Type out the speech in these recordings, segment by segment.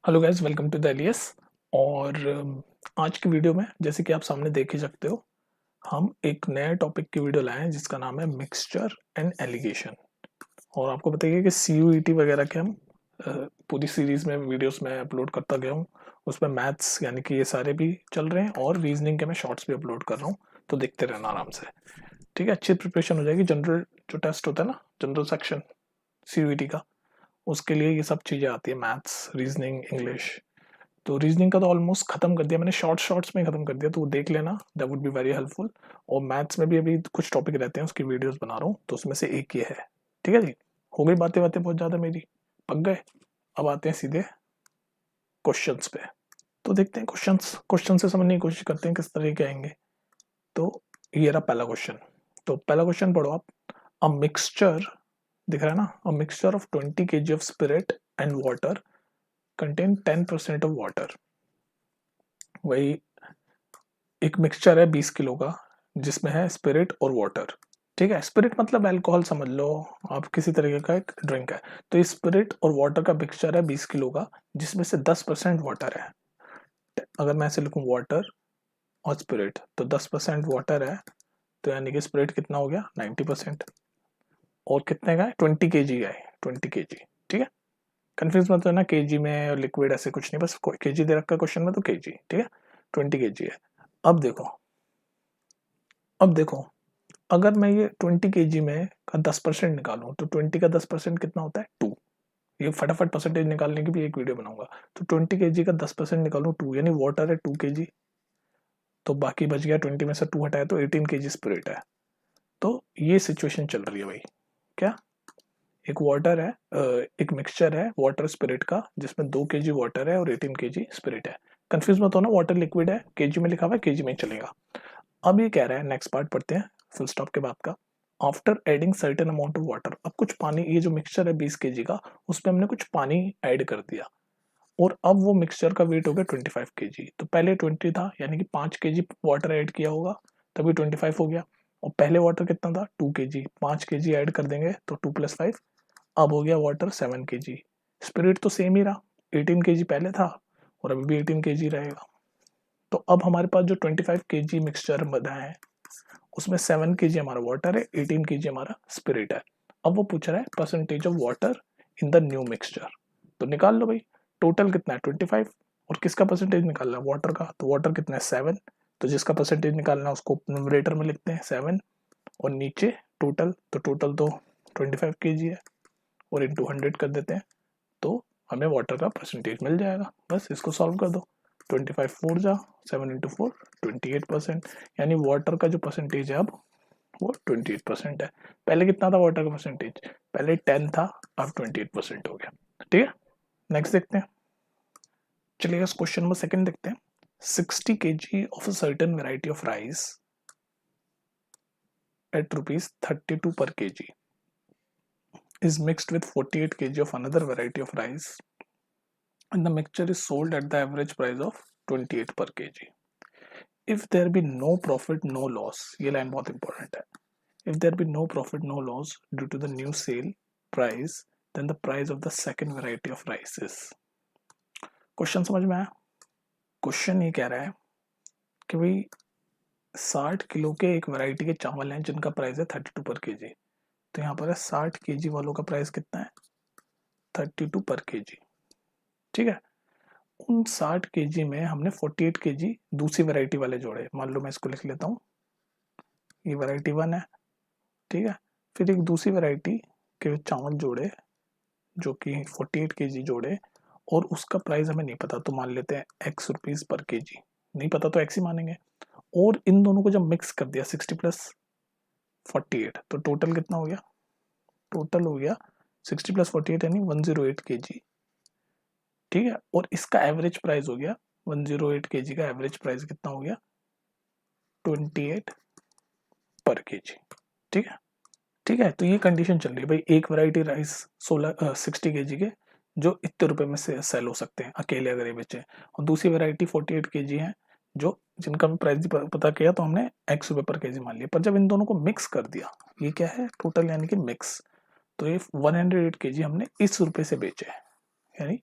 Hello guys, welcome to the एलियस। और आज की वीडियो में जैसे कि आप सामने देख ही सकते हो, हम एक नए टॉपिक की वीडियो लाए हैं जिसका नाम है मिक्सचर एंड एलिगेशन। और आपको बताइए कि सीयूईटी वगैरह के हम पूरी सीरीज में वीडियोस में अपलोड करता गया हूँ। उसमें मैथ्स यानी कि ये सारे भी चल रहे हैं और रीजनिंग के मैं शॉर्ट्स भी अपलोड कर रहा हूँ, तो देखते रहना आराम से। ठीक है, अच्छी प्रिपरेशन हो जाएगी। जनरल जो टेस्ट होता है ना, जनरल सेक्शन सीयूईटी का, उसके लिए ये सब चीज़ें आती है, मैथ्स, रीजनिंग, इंग्लिश। तो रीजनिंग का तो ऑलमोस्ट खत्म कर दिया मैंने, शॉर्ट्स में खत्म कर दिया, तो वो देख लेना, that would be very helpful. और मैथ्स में भी अभी कुछ टॉपिक रहते हैं, उसकी वीडियोस बना रहा हूँ, तो उसमें से एक ये है। ठीक है जी, हो गई बातें बातें बहुत ज़्यादा मेरी, पक गए। अब आते हैं सीधे क्वेश्चंस पे। तो देखते हैं क्वेश्चन से समझने की कोशिश करते हैं किस तरह के आएंगे। तो ये रहा पहला क्वेश्चन। तो पहला क्वेश्चन पढ़ो आप। अ मिक्सचर, दिख रहा है ना, a mixture of 20 kg of spirit and water contain 10% of water. वही एक मिक्सचर है 20 किलो का, जिसमें है स्पिरिट और वाटर। ठीक है, स्पिरिट मतलब अल्कोहल समझ लो आप, किसी तरीके का एक ड्रिंक है। तो ये स्पिरिट और वाटर का मिक्सचर है 20 किलो का, जिसमें से 10% वाटर है। अगर मैं ऐसे लिखूं वाटर और स्पिरिट, तो 10% वाटर है, तो यानी कि स्पिरिट कितना हो गया, 90%। और कितने का है, 20 kg का है, 20 kg। ठीक है, कंफ्यूज मत होना, केजी में और लिक्विड ऐसे कुछ नहीं, बस केजी दे रखा है क्वेश्चन में, तो केजी। ठीक है, 20 kg है। अब देखो, अब देखो, अगर मैं ये 20 kg में का 10% निकालूं, तो 20 का 10% कितना होता है, 2। ये फटाफट परसेंटेज निकालने की भी एक वीडियो बनाऊंगा। तो 20 kg का 10% निकालूं, 2, यानी वाटर है 2 kg। तो बाकी बच गया, 20 में से 2 हटाया तो 18 kg स्पिरिट है। तो ये सिचुएशन चल रही है भाई। क्या, एक वाटर है, एक मिक्सचर है वाटर स्पिरिट का, जिसमें 2 kg वाटर है और 18 kg स्पिरिट है। कंफ्यूज मत होना, वाटर लिक्विड है, केजी में लिखा हुआ है, केजी में ही चलेगा। अब ये कह रहा है, नेक्स्ट पार्ट पढ़ते हैं फुल स्टॉप के बाद का। After adding certain amount of water, अब कुछ पानी, ये जो मिक्सचर है 20 kg का, उसमें हमने कुछ पानी ऐड कर दिया, और अब वो मिक्सचर का वेट हो गया 25 kg। तो पहले 20 था, यानी कि 5 kg वाटर ऐड किया होगा, तभी 25 हो गया। और पहले वाटर कितना था, 2 kg, 5 kg ऐड कर देंगे तो 2 + 5, अब हो गया वाटर 7 kg। स्पिरिट तो सेम ही रहा, 18 kg पहले था और अभी भी 18 kg रहेगा। तो अब हमारे पास जो 25 kg मिक्सचर बना है, उसमें 7 kg हमारा वाटर है, 18 kg हमारा स्पिरिट है। अब वो पूछ रहा है percentage of water in the new mixture. तो निकाल लो भाई, टोटल कितना है 25, और किसका परसेंटेज निकालना है, वाटर का। तो वाटर कितना है 7, तो जिसका परसेंटेज निकालना है उसको न्यूमरेटर में लिखते हैं 7, और नीचे टोटल, तो टोटल तो 25 kg है, और इंटू 100 कर देते हैं, तो हमें वाटर का परसेंटेज मिल जाएगा। बस इसको सॉल्व कर दो। 25 4 जा, 7 × 4, 28%। यानी वाटर का जो परसेंटेज है अब, वो 28% है। पहले कितना था वाटर का परसेंटेज, पहले 10 था, अब 28% हो गया। ठीक है, नेक्स्ट देखते हैं। चलिए इस क्वेश्चन नंबर सेकंड देखते हैं। 60 kg of a certain variety of rice at ₹32 per kg is mixed with 48 kg of another variety of rice, and the mixture is sold at the average price of 28 per kg. If there be no profit no loss, ये line बहुत important है। If there be no profit no loss due to the new sale price, then the price of the second variety of rice is। Question समझ में आया। Question ये कह रहा है कि भाई 60 किलो के एक वैरायटी के चावल हैं जिनका प्राइस है 32 पर kg। तो यहाँ पर है 60 kg वालों का प्राइस कितना है, 32 पर kg। ठीक है, उन 60 kg में हमने 48 kg दूसरी वैरायटी वाले जोड़े। मान लो मैं इसको लिख लेता हूँ, ये वैरायटी 1 है। ठीक है, फिर एक दूसरी वैरायटी के चावल जोड़े, जो कि 48 kg जोड़े, और उसका प्राइस हमें नहीं पता, तो मान लेते हैं ₹X पर kg। नहीं पता तो X ही मानेंगे। और इन दोनों को जब मिक्स कर दिया, 60 + 48, तो टोटल कितना हो गया, टोटल हो गया 60 + 48 यानी 108 kg। ठीक है, और इसका एवरेज प्राइस हो गया 108 kg का एवरेज प्राइस कितना हो गया, 28 पर kg। ठीक है, ठीक है, तो ये कंडीशन चल रही है भाई, एक वैरायटी राइस 60 kg के जो इतने रुपए में से सेल हो सकते हैं अकेले अगर ये बेचे, और दूसरी वैरायटी 48 kg है, जो जिनका प्राइस पता किया तो हमने ₹X पर kg मान लिया। पर जब इन दोनों को मिक्स कर दिया, ये क्या है, टोटल यानी कि मिक्स, तो ये 108 kg हमने इस रुपए से बेचे हैं, यानी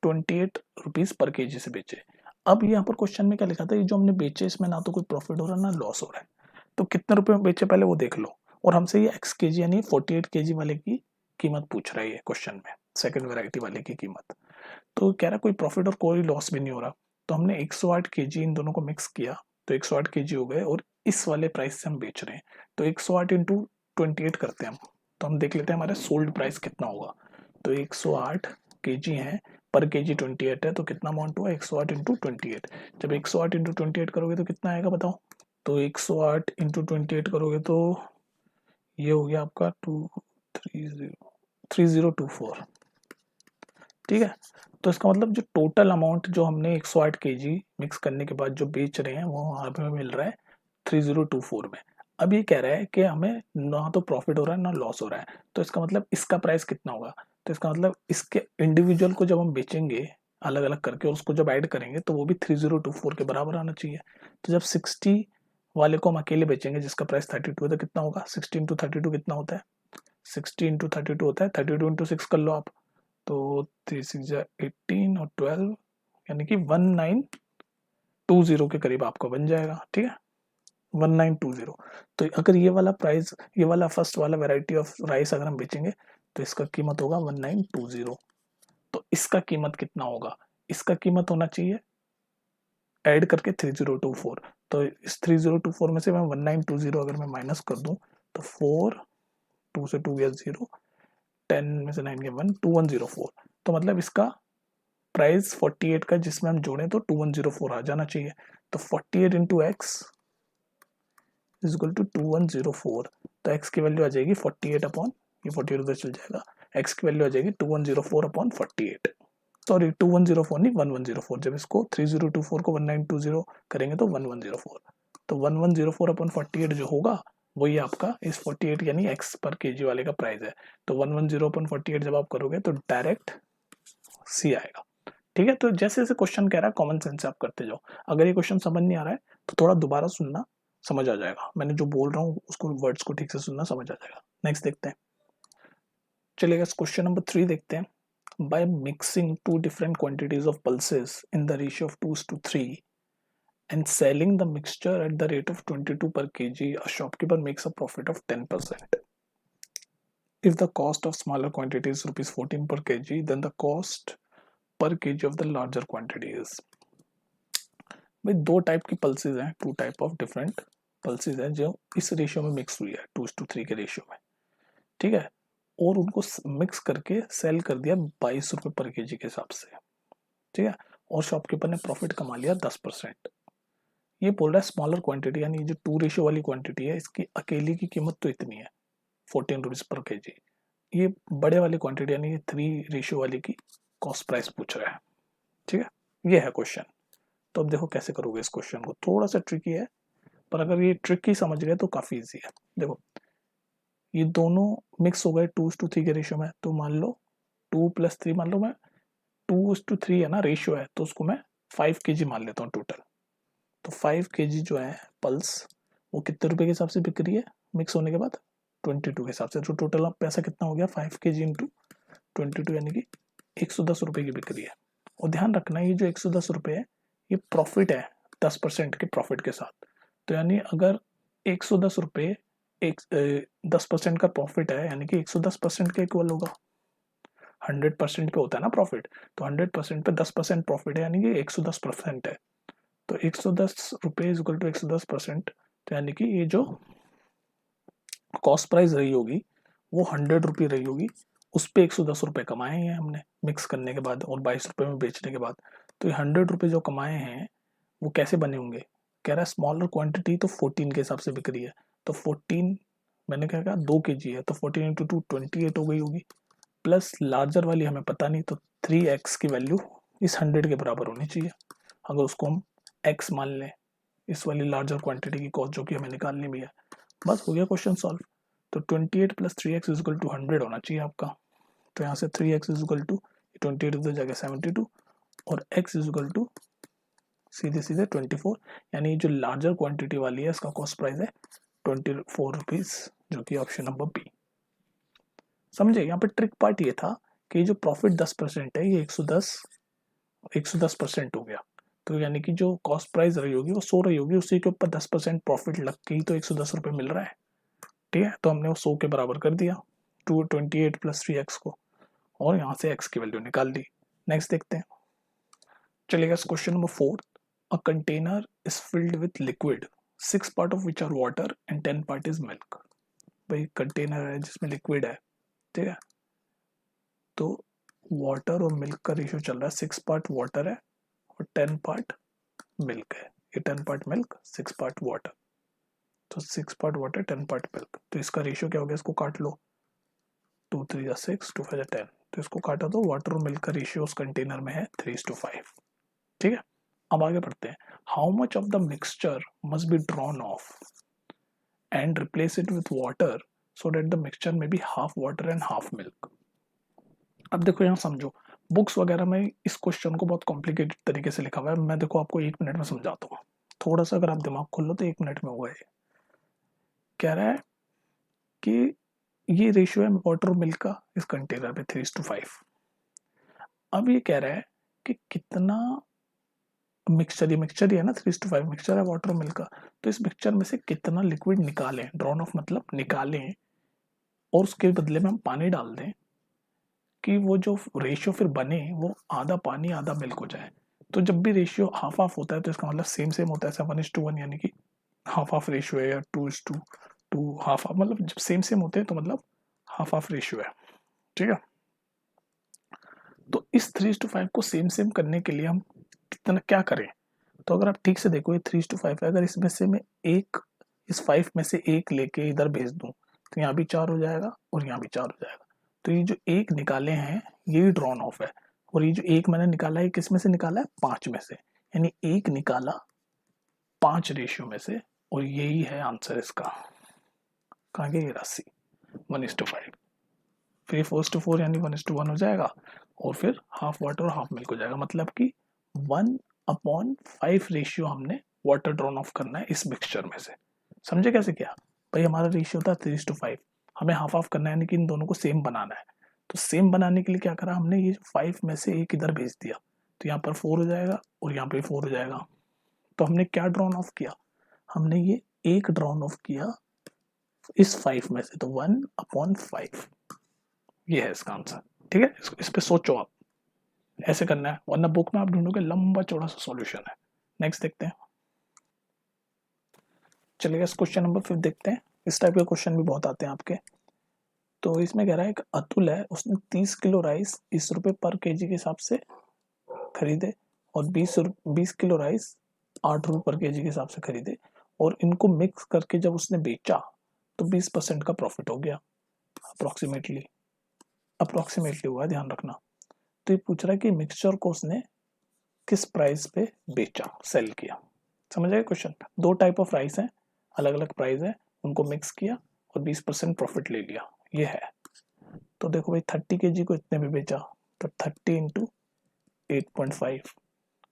28 रुपीज़ पर केजी से बेचे। अब यहाँ पर क्वेश्चन में क्या लिखा था, ये जो हमने बेचे इसमें ना तो कोई प्रॉफिट हो रहा है ना लॉस हो रहा है, तो कितने रुपए में बेचे पहले वो देख लो। और हमसे ये एक्स केजी यानी 48 केजी वाले की कीमत पूछ रहा है ये क्वेश्चन में, सेकंड वैरायटी वाले की कीमत। तो कह रहा कोई प्रॉफिट और कोई लॉस भी नहीं हो रहा, तो हमने 108 केजी इन दोनों को मिक्स किया तो 108 केजी हो गए और इस वाले प्राइस से हम बेच रहे हैं, तो 108 इंटू 28 करते हैं हम, तो हम देख लेते हैं हमारा सोल्ड प्राइस कितना होगा। तो 108 केजी है, पर केजी 28 है, तो कितना अमाउंट हुआ 108 इंटू 28। जब 108 इंटू 28 करोगे तो कितना आएगा बताओ। तो 108 इंटू 28 करोगे तो ये हो गया आपका 3024। ठीक है, तो इसका मतलब जो टोटल अमाउंट जो हमने 108 केजी मिक्स करने के बाद जो बेच रहे हैं वो हमें मिल रहा है 3024 में। अब ये कह रहा है कि हमें ना तो प्रॉफिट हो रहा है ना लॉस हो रहा है, तो इसका मतलब इसका प्राइस कितना होगा। तो इसका मतलब इसके इंडिविजुअल को जब हम बेचेंगे अलग अलग करके और उसको जब ऐड करेंगे तो वो भी 3024 के बराबर आना चाहिए। तो जब 60 वाले को हम अकेले बेचेंगे जिसका प्राइस 32 है तो कितना होगा, 60 इंटू 32 कितना होता है, 60 इंटू 32 होता है 32 इंटू 6 कर लो आप, तो 3 6 18 और 12 यानी कि 1920 के करीब आपका बन जाएगा। ठीक है, 1920। तो अगर ये वाला प्राइस, ये वाला फर्स्ट वाला वैरायटी ऑफ राइस अगर हम बेचेंगे तो इसका कीमत होगा 1920। तो इसका कीमत कितना होगा, इसका कीमत होना चाहिए ऐड करके 3024। तो इस 3024 में से मैं 1920 अगर मैं माइनस कर दूं तो 4, 2 से 2 गया 0, 10 में से 9 गया 1, 2104। तो मतलब इसका प्राइस 48 का जिसमें हम जोड़ें तो 2104 आ जाना चाहिए। तो 48 into x is equal to 2104। तो एक्स की वैल्यू आ जाएगी 48 अपॉन, ये 48 उधर चल जाएगा, एक्स की वैल्यू आ जाएगी 2104 अपॉन 48। सॉरी 2104 नहीं 1104, जब इसको 3024 को 1920 करेंगे तो 1104। तो 1104 अपॉन 48 जो होगा वही आपका इस 48 यानी एक्स पर केजी वाले का प्राइस है। तो 110 अपॉन 48 जब आप करोगे तो डायरेक्ट सी आएगा। ठीक है, तो जैसे जैसे क्वेश्चन कह रहा है कॉमन सेंस से आप करते जाओ। अगर ये क्वेश्चन समझ नहीं आ रहा है तो थोड़ा दोबारा सुनना, समझ आ जाएगा। मैंने जो बोल रहा हूँ उसको वर्ड्स को ठीक से सुनना, समझ आ जाएगा। नेक्स्ट देखते हैं, चलिएगा क्वेश्चन नंबर 3 देखते हैं। By mixing two different quantities of pulses in the ratio of 2:3 and selling the mixture at the rate of 22 per kg, a shopkeeper makes a profit of 10%. If the cost of smaller quantity is rupees 14 per kg, then the cost per kg of the larger quantity is। भाई दो type की pulses हैं, two type of different pulses हैं जो इस ratio में mix हुई है 2:3 के रेशियो में। ठीक है, और उनको मिक्स करके सेल कर दिया 22 रुपये पर केजी के हिसाब से। ठीक है, और शॉपकीपर ने प्रॉफिट कमा लिया 10%। ये बोल रहा है स्मॉलर क्वांटिटी यानी जो 2 रेशियो वाली क्वांटिटी है इसकी अकेली की कीमत तो इतनी है 14 रुपीज पर केजी। ये बड़े वाली क्वांटिटी यानी ये 3 रेशियो वाली की कॉस्ट प्राइस पूछ रहा है। ठीक है, ये है क्वेश्चन। तो अब देखो कैसे करोगे इस क्वेश्चन को, थोड़ा सा ट्रिकी है पर अगर ये ट्रिकी समझ गए तो काफी इजी है। देखो ये दोनों मिक्स हो गए 2:3 के रेशियो में, तो मान लो 2 + 3, मान लो मैं 2:3 है ना रेशियो है, तो उसको मैं 5 केजी मान लेता हूँ टोटल। तो 5 केजी जो है पल्स वो कितने रुपए के हिसाब से बिक रही है मिक्स होने के बाद, 22 के हिसाब से। तो टोटल पैसा कितना हो गया 5 केजी इंटू 22 यानी कि 110 रुपए की बिक रही है। और ध्यान रखना ये जो 110 रुपए है ये प्रॉफिट है 10% के प्रॉफिट के साथ। तो यानी अगर 110 रुपए 10% का प्रॉफिट है यानी कि 110% के इक्वल होगा। 100% पे होता है ना प्रॉफिट, तो 100% पे 10% प्रॉफिट है यानी कि 110% है। तो 110 रुपए इज इक्वल टू 110%, तो यानी कि ये जो कॉस्ट प्राइस रही होगी वो 100 रुपये रही होगी, उस पर 110 रुपये कमाए हैं हमने मिक्स करने के बाद और 22 रुपये में बेचने के बाद। तो ये 100 रुपये जो कमाए हैं वो कैसे बने होंगे, कह रहा है स्मॉलर क्वांटिटी तो 14 के हिसाब से बिक रही है। तो 14 मैंने क्या कहा 2 केजी है तो 14 इंटू 2 28 हो गई होगी, प्लस लार्जर वाली हमें पता नहीं तो 3x की वैल्यू इस 100 के बराबर होनी चाहिए। अगर उसको हम x मान लें इस वाली लार्जर क्वांटिटी की कॉस्ट जो कि हमें निकालनी भी है, बस हो गया क्वेश्चन सॉल्व। तो 28 + 3x इज इक्वल टू 100 होना चाहिए आपका। तो यहाँ से 3x इज इक्वल टू 28 उधर जाएगा 72 और x इज इक्वल टू सीधे सीधे 24, यानी जो लार्जर क्वांटिटी वाली है इसका कॉस्ट प्राइस है 24 रुपीज, जो कि ऑप्शन नंबर बी। समझे, यहाँ पे ट्रिक पार्ट ये था कि जो प्रॉफिट 10% है ये 110 110% हो गया। तो यानी कि जो कॉस्ट प्राइस रही होगी वो 100 रही होगी, उसी के ऊपर 10% प्रॉफिट लग के ही तो 110 रुपये मिल रहा है। ठीक है, तो हमने वो 100 के बराबर कर दिया 228 प्लस 3x को, और यहाँ से x की वैल्यू निकाल दी। नेक्स्ट देखते हैं, चलेगा question number 4। A container is filled with liquid 6 part of which are water and 10 part is milk. भाई कंटेनर है जिसमें लिक्विड है, ठीक है, तो वाटर और मिल्क का रेशियो चल रहा है, 6 पार्ट वाटर है और 10 पार्ट मिल्क है। ये 10 पार्ट मिल्क 6 पार्ट वाटर, तो 6 पार्ट वाटर 10 पार्ट मिल्क। तो इसका रेशियो क्या हो गया, इसको काट लो, 2 3 या 6, 2 5 10, तो इसको काटा दो। वाटर और मिल्क का रेशियो उस कंटेनर में है 3:5। ठीक है, अब आगे बढ़ते हैं। How much of the mixture must be drawn off and replace it with water so that the mixture may be half water and half milk. अब देखो यहाँ समझो, बुक्स वगैरह में इस क्वेश्चन को बहुत कॉम्प्लिकेटेड तरीके से लिखा हुआ है। मैं देखो आपको 1 मिनट में समझाता हूँ, थोड़ा सा अगर आप दिमाग खोल लो तो 1 मिनट में होगा। ये कह रहा है कि ये रेशियो है वाटर और मिल्क का इस कंटेनर में 3:5। अब ये कह रहा है कि कितना मिक्सचर, ये मिक्सचर ही है ना, 3:5 मिक्सचर है वाटर और मिल्क का, तो इस मिक्सचर में से कितना लिक्विड निकालें, ड्रॉन ऑफ मतलब निकालें, और उसके बदले में हम पानी डाल दें कि वो जो रेशियो फिर बने वो आधा पानी आधा मिल्क हो जाए। तो जब भी रेशियो हाफ हाफ होता है तो इसका मतलब सेम सेम होता है, ऐसा 1:1, यानी कि हाफ हाफ रेशियो है, या 2:2 हाफ हाफ, मतलब जब सेम सेम होते हैं तो मतलब हाफ हाफ रेशियो है। ठीक है, तो इस 3:5 को सेम सेम करने के लिए हम कितना क्या करें। तो अगर आप ठीक से देखो, ये 3:5 है, अगर इसमें से मैं एक, इस 5 में से एक लेके इधर भेज दूं तो यहाँ भी 4 हो जाएगा और यहाँ भी 4 हो जाएगा। तो ये जो एक निकाले हैं यही ड्रॉन ऑफ है, और ये जो एक मैंने निकाला है किस में से निकाला है, 5 में से, यानी एक निकाला 5 रेशियो में से, और यही है आंसर इसका। कहाँ गई ये राशि, 1:5। फिर 4:4 यानी 1:1 हो जाएगा, और फिर हाफ वाटर और हाफ मिल्क हो जाएगा। मतलब कि 1/5 रेशियो हमने वाटर ड्रॉन ऑफ करना है इस मिक्सचर में से। समझे कैसे क्या, भाई हमारा रेशियो था 3:5, हमें हाफ हाफ करना है, यानी कि इन दोनों को सेम बनाना है। तो सेम बनाने के लिए क्या करा हमने, ये 5 में से एक इधर भेज दिया, तो यहाँ पर 4 हो जाएगा और यहाँ पे 4 हो जाएगा। तो हमने क्या ड्रॉन ऑफ किया, हमने ये एक ड्रॉन ऑफ किया इस 5 में से, तो 1/5 ये है इसका आंसर। ठीक है, इस पे सोचो आप, ऐसे करना है, वरना बुक में आप ढूंढोगे लंबा चौड़ा सा सॉल्यूशन है। नेक्स्ट देखते हैं, चलिए इस क्वेश्चन नंबर 5 देखते हैं। इस टाइप के क्वेश्चन भी बहुत आते हैं आपके। तो इसमें कह रहा है एक अतुल है, उसने 30 किलो राइस 20 रुपये पर केजी के हिसाब से खरीदे, और 20 किलो राइस 8 रुपये पर केजी के हिसाब से खरीदे, और इनको मिक्स करके जब उसने बेचा तो 20% का प्रॉफिट हो गया। अप्रोक्सीमेटली अप्रोक्सीमेटली हुआ, ध्यान रखना। तो ये पूछ रहा है कि मिक्सचर को उसने किस प्राइस पे बेचा, सेल किया। समझ आए क्वेश्चन, दो टाइप ऑफ राइस है, अलग अलग प्राइस है, उनको मिक्स किया और 20% प्रॉफिट ले लिया, ये है। तो देखो भाई 30 केजी को इतने में बेचा, तो 30 इंटू 8.5,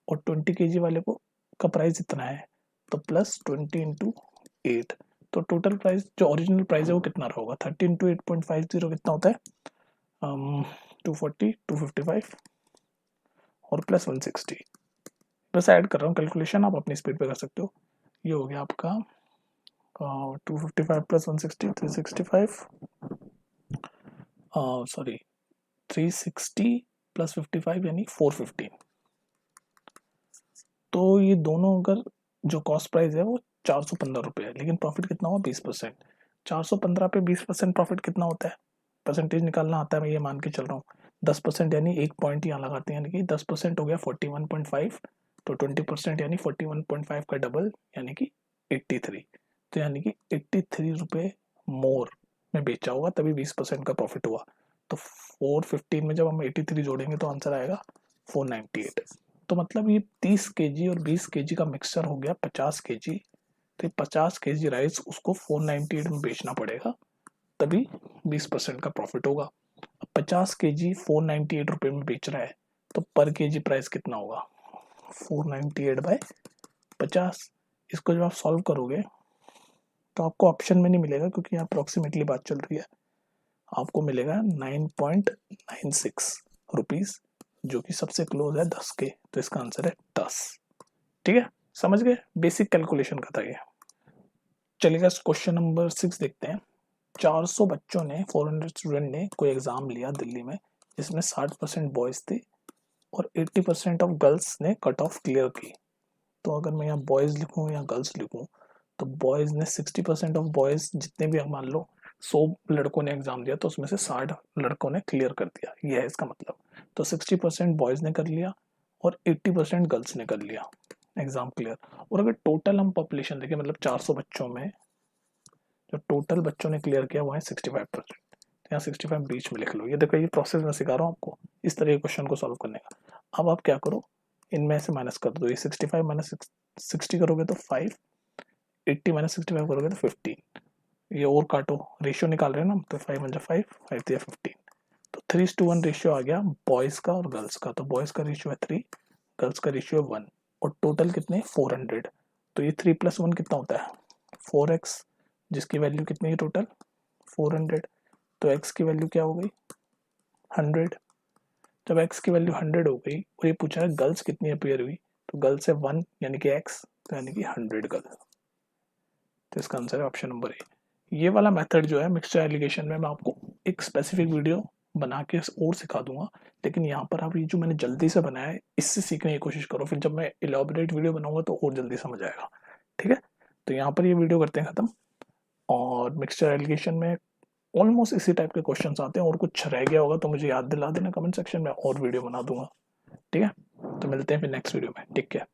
और 20 केजी वाले को का प्राइस इतना है, तो प्लस 20 इंटू 8। तो टोटल प्राइस जो ओरिजिनल प्राइस है वो कितना होगा, 30 इंटू 8.50 कितना होता है, 240, 255 और प्लस 160। बस ऐड कर रहा हूँ, कैलकुलेशन आप अपनी स्पीड पे कर सकते हो। ये हो गया आपका 255 प्लस 160 365, सॉरी 360 प्लस 55 यानी 415। तो ये दोनों अगर जो कॉस्ट प्राइस है वो 415 रुपये है, लेकिन प्रॉफिट कितना हुआ 20%। 415 पे 20% प्रॉफिट कितना होता है, परसेंटेज निकालना आता है, मैं ये मान के चल रहा हूँ 10%, यानी एक पॉइंट यहाँ लगाते हैं, यानी कि 10% हो गया 41.5, तो 20% यानी 41.5 का डबल यानी कि 83। तो यानी कि 83 रुपये मोर में बेचा होगा, तभी 20% का प्रॉफिट हुआ। तो 415 में जब हम 83 जोड़ेंगे तो आंसर आएगा 498। तो मतलब ये 30 केजी और 20 केजी का मिक्सचर हो गया 50 केजी। तो 50 केजी राइस उसको 498 में बेचना पड़ेगा, तभी 20% का प्रॉफिट होगा। अब 50 केजी 498 रुपये में बेच रहा है, तो पर केजी प्राइस कितना होगा, 498/50। इसको जब आप सॉल्व करोगे तो आपको ऑप्शन में नहीं मिलेगा, क्योंकि यहाँ अप्रोक्सीमेटली बात चल रही है, आपको मिलेगा 9.96 रुपीज़ जो कि सबसे क्लोज है 10 के, तो इसका आंसर है 10। ठीक है, समझ गए, बेसिक कैलकुलेशन का था ये। चलिएगा क्वेश्चन नंबर 6 देखते हैं। 400 बच्चों ने 400 स्टूडेंट ने कोई एग्जाम लिया दिल्ली में, जिसमें 60% बॉयज थे और 80% ऑफ गर्ल्स ने कट ऑफ क्लियर की। तो अगर मैं यहाँ बॉयज लिखूँ या गर्ल्स लिखूँ, तो बॉयज ने 60% ऑफ बॉयज, जितने भी मान लो 100 लड़कों ने एग्जाम दिया तो उसमें से 60 लड़कों ने क्लियर कर दिया, ये है इसका मतलब। तो 60% बॉयज ने कर लिया और 80% गर्ल्स ने कर लिया एग्जाम क्लियर। और अगर टोटल हम पॉपुलेशन देखें, मतलब 400 बच्चों में जो टोटल बच्चों ने क्लियर किया वो है 65%। तो यहाँ 65 बीच में लिख लो। ये देखो, ये प्रोसेस मैं सिखा रहा हूँ आपको इस तरह के क्वेश्चन को सॉल्व करने का। अब आप क्या करो, इनमें से माइनस कर दो। ये 65 माइनस 60 करोगे तो 5, 80 माइनस 65 करोगे तो 15। ये और काटो, रेशियो निकाल रहे हैं ना, तो 5 1 5, 5 3 15। तो 3:1 रेशियो आ गया बॉयज का और गर्ल्स का। तो बॉयज का रेशियो है 3, गर्ल्स का रेशियो है 1, और टोटल कितने 400। तो ये 3 + 1 कितना होता है 4x, जिसकी वैल्यू कितनी है टोटल 400। तो x की वैल्यू क्या हो गई 100। जब x की वैल्यू 100 हो गई और ये पूछा है गर्ल्स कितनी अपीयर हुई, तो गर्ल्स है 1 यानी कि x, तो यानी कि 100 गर्ल्स। तो इसका आंसर है ऑप्शन नंबर ए। ये वाला मेथड जो है मिक्सचर एलिगेशन में, मैं आपको एक स्पेसिफिक वीडियो बना के और सिखा दूंगा, लेकिन यहाँ पर आप ये जो मैंने जल्दी से बनाया है इससे सीखने की कोशिश करो, फिर जब मैं इलाबोरेट वीडियो बनाऊंगा तो और जल्दी समझ आएगा। ठीक है, तो यहाँ पर ये वीडियो करते हैं खत्म। और मिक्सचर एलिगेशन में ऑलमोस्ट इसी टाइप के क्वेश्चंस आते हैं, और कुछ रह गया होगा तो मुझे याद दिला देना कमेंट सेक्शन में, और वीडियो बना दूंगा। ठीक है, तो मिलते हैं फिर नेक्स्ट वीडियो में। Take care.